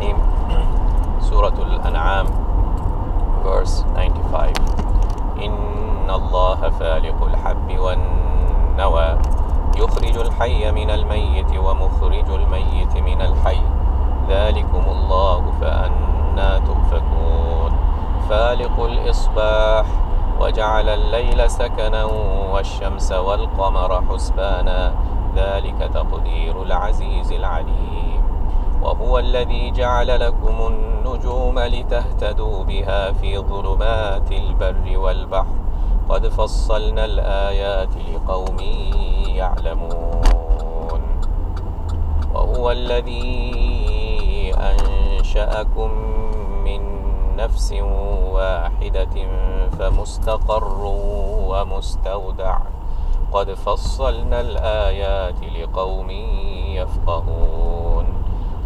Rahim, Surah Al-An'am, verse 95. Inna Allah faliqul habbi wan nawa yukhrijul hayya minal mayyiti wa mukhrijul mayyiti minal hayy dhalikumullahu fa anna tufakun faliqul isbah وجعل الليل سكنا والشمس والقمر حسبانا ذلك تقدير العزيز العليم وهو الذي جعل لكم النجوم لتهتدوا بها في ظلمات البر والبحر قد فصلنا الآيات لقوم يعلمون وهو الذي أنشأكم من نفس واحدة فمستقر ومستودع قد فصلنا الآيات لقوم يفقهون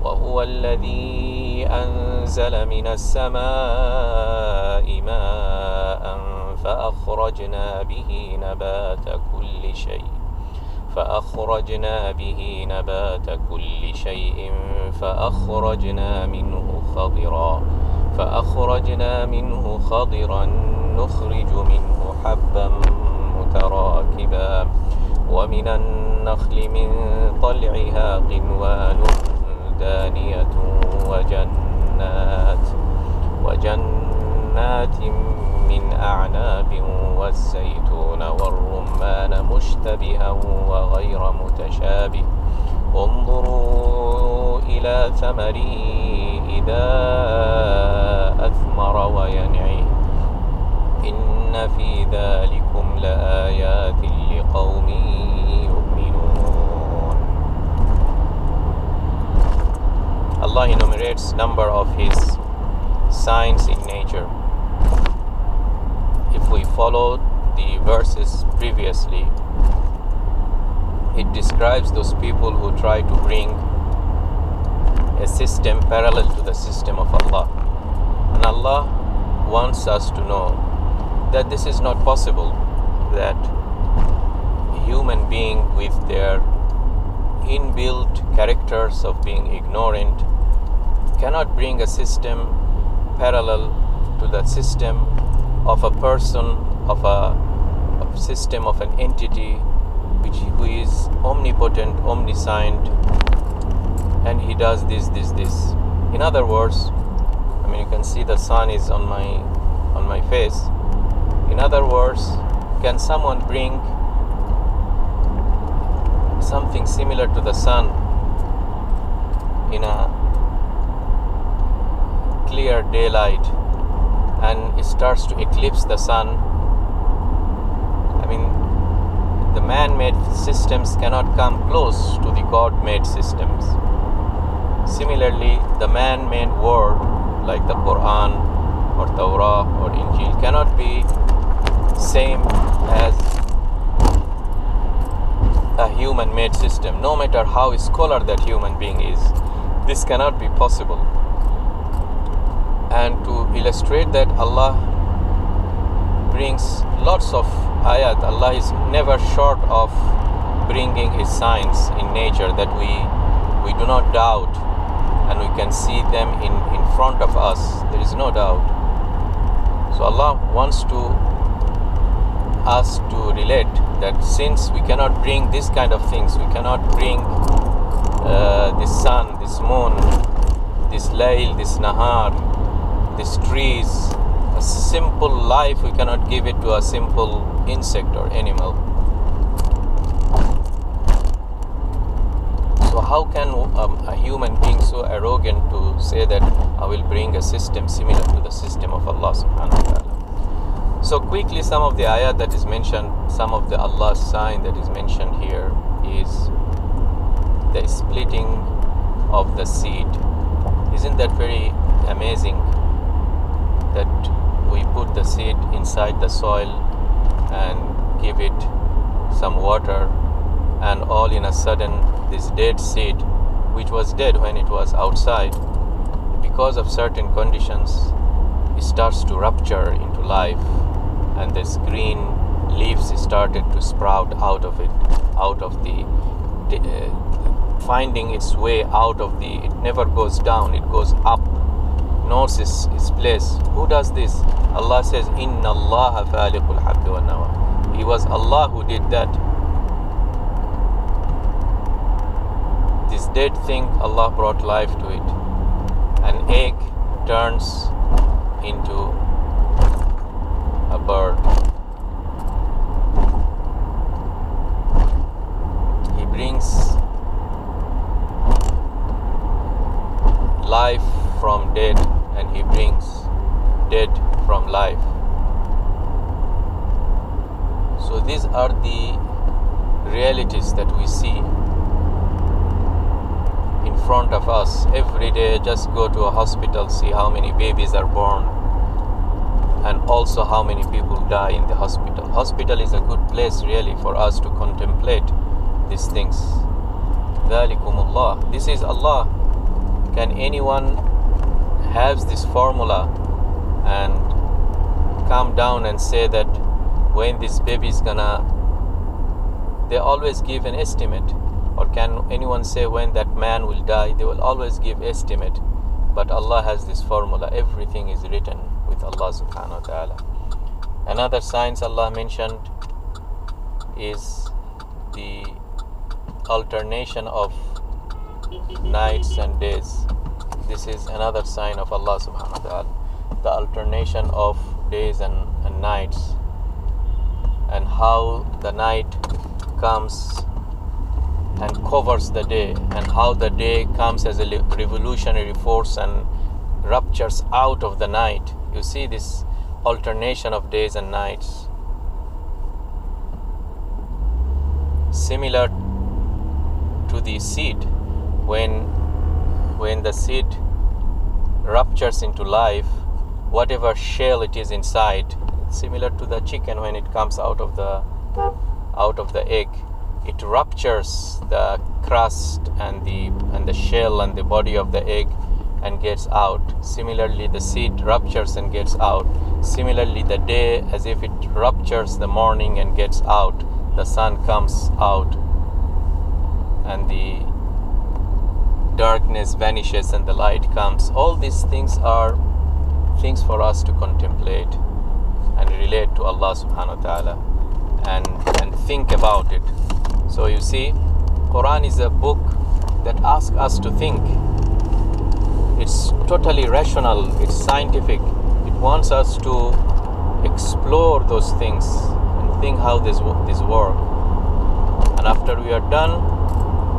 وهو الذي أنزل من السماء ماء فأخرجنا به نبات كل شيء فأخرجنا منه خضرا نخرج منه حبا متراكبا ومن النخل من طلعها قنوان دانية وجنات من أعناب والزيتون والرمان مشتبها وغير متشابه انظروا إلى ثمره إذا أثمر وينعه إن في ذلكم لآيات لقوم يؤمنون. Allah enumerates number of His signs in nature. If we follow the verses previously, it describes those people who try to bring a system parallel to the system of Allah. And Allah wants us to know that this is not possible, that a human being with their inbuilt characters of being ignorant cannot bring a system parallel to the system of a person, of a system of an entity who is omnipotent, omniscient, and he does this. In other words, you can see the sun is on my face. In other words, can someone bring something similar to the sun in a clear daylight and it starts to eclipse the sun? The man-made systems cannot come close to the God-made systems. Similarly, the man-made word like the Quran or Torah or Injil cannot be same as a human-made system, no matter how scholar that human being is. This cannot be possible. And to illustrate that, Allah brings lots of ayat. Allah is never short of bringing His signs in nature that we do not doubt, and we can see them in front of us. There is no doubt. So Allah wants us to relate that since we cannot bring this kind of things, we cannot bring this sun, this moon, this layl, this nahar, these trees, a simple life, we cannot give it to a simple insect or animal. So how can a human being so arrogant to say that I will bring a system similar to the system of Allah subhanahu wa ta'ala? So quickly, some of the ayat that is mentioned, some of the Allah's sign that is mentioned here is the splitting of the seed. Isn't that very amazing that we put the seed inside the soil and give it some water, and all in a sudden this dead seed, which was dead when it was outside, because of certain conditions it starts to rupture into life, and this green leaves started to sprout out of it, out of the finding its way out of it never goes down, it goes up, knows its place. Who does this? Allah says, Inna Allaha faliqul habbi wa nawa. It was Allah who did that. This dead thing, Allah brought life to it. An egg turns into a bird. He brings life from dead, and he brings dead from life. So these are the realities that we see in front of us every day. Just go to a hospital, see how many babies are born, and also how many people die in the hospital. Hospital is a good place really for us to contemplate these things. Dhalikumullah. This is Allah. Can anyone have this formula and come down and say that when this baby is gonna, they always give an estimate? Or can anyone say when that man will die? They will always give estimate. But Allah has this formula. Everything is written with Allah subhanahu wa ta'ala. Another signs Allah mentioned is the alternation of nights and days. This is another sign of Allah subhanahu wa ta'ala. The alternation of days and nights, and how the night comes and covers the day, and how the day comes as a revolutionary force and ruptures out of the night. You see this alternation of days and nights. Similar to the seed, when the seed ruptures into life, whatever shell it is inside, similar to the chicken when it comes out of the egg, it ruptures the crust and the shell and the body of the egg and gets out. Similarly, the seed ruptures and gets out. Similarly, the day, as if it ruptures the morning and gets out, the sun comes out and the darkness vanishes and the light comes. All these things are things for us to contemplate and relate to Allah subhanahu wa ta'ala and think about it. So you see, Quran is a book that asks us to think. It's totally rational, it's scientific. It wants us to explore those things and think how this work. And after we are done,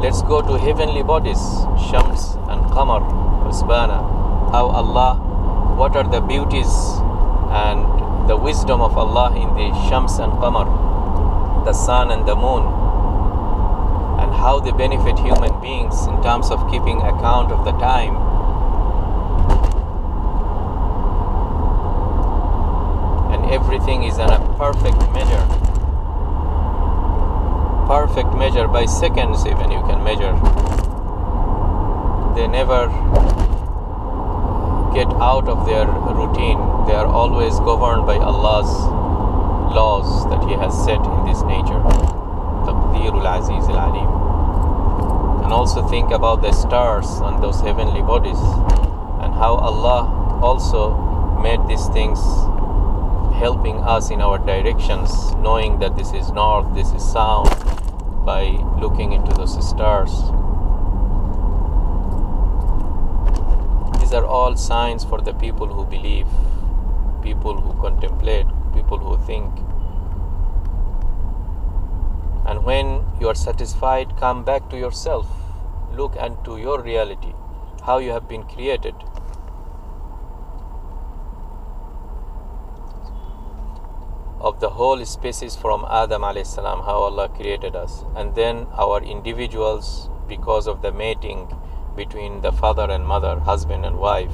let's go to heavenly bodies, Shams and Qamar, Husbana. How Allah, what are the beauties and the wisdom of Allah in the Shams and Qamar, the sun and the moon, and how they benefit human beings in terms of keeping account of the time. And everything is in a perfect measure. Perfect measure, by seconds even you can measure. They never get out of their routine. They are always governed by Allah's laws that He has set in this nature. Taqdeerul Aziz al-Alim. And also think about the stars and those heavenly bodies, and how Allah also made these things helping us in our directions, knowing that this is north, this is south, by looking into those stars. These are all signs for the people who believe, people who contemplate, people who think. And when you are satisfied, come back to yourself. Look into your reality, how you have been created. Of the whole species from Adam alayhi salam, how Allah created us. And then our individuals, because of the mating between the father and mother, husband and wife,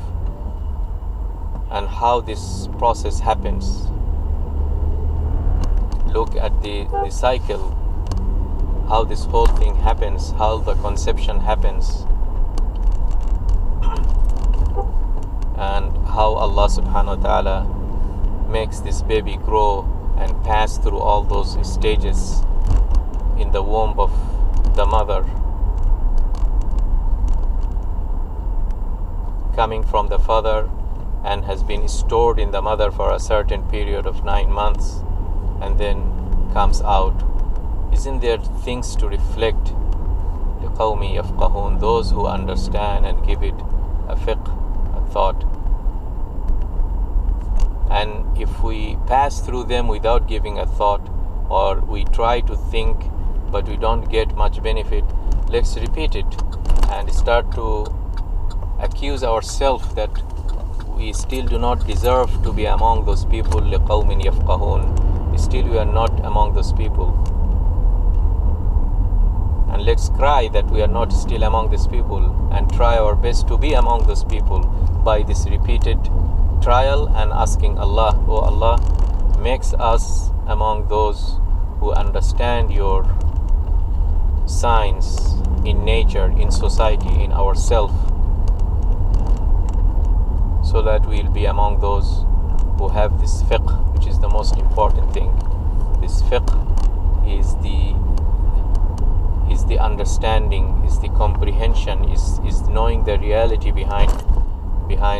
and how this process happens. Look at the cycle, how this whole thing happens, how the conception happens, and how Allah subhanahu wa ta'ala makes this baby grow and pass through all those stages in the womb of the mother. coming from the father and has been stored in the mother for a certain period of 9 months and then comes out. Isn't there things to reflect? لِقَوْمِ يَفْقَهُونَ, those who understand and give it a fiqh, a thought. And if we pass through them without giving a thought, or we try to think but we don't get much benefit, let's repeat it and start to accuse ourselves that we still do not deserve to be among those people. لِقَوْمٍ يَفْقَهُونَ, still we are not among those people. And let's cry that we are not still among these people and try our best to be among those people by this repeated trial and asking Allah, oh Allah, makes us among those who understand your signs in nature, in society, in ourselves, so that we'll be among those who have this fiqh, which is the most important thing. This fiqh is the understanding, is the comprehension, is knowing the reality behind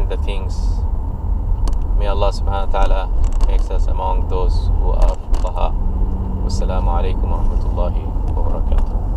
the things. May Allah subhanahu wa ta'ala makes us among those who are fuqaha. Wassalamu alaikum wa rahmatullahi wa barakatuh.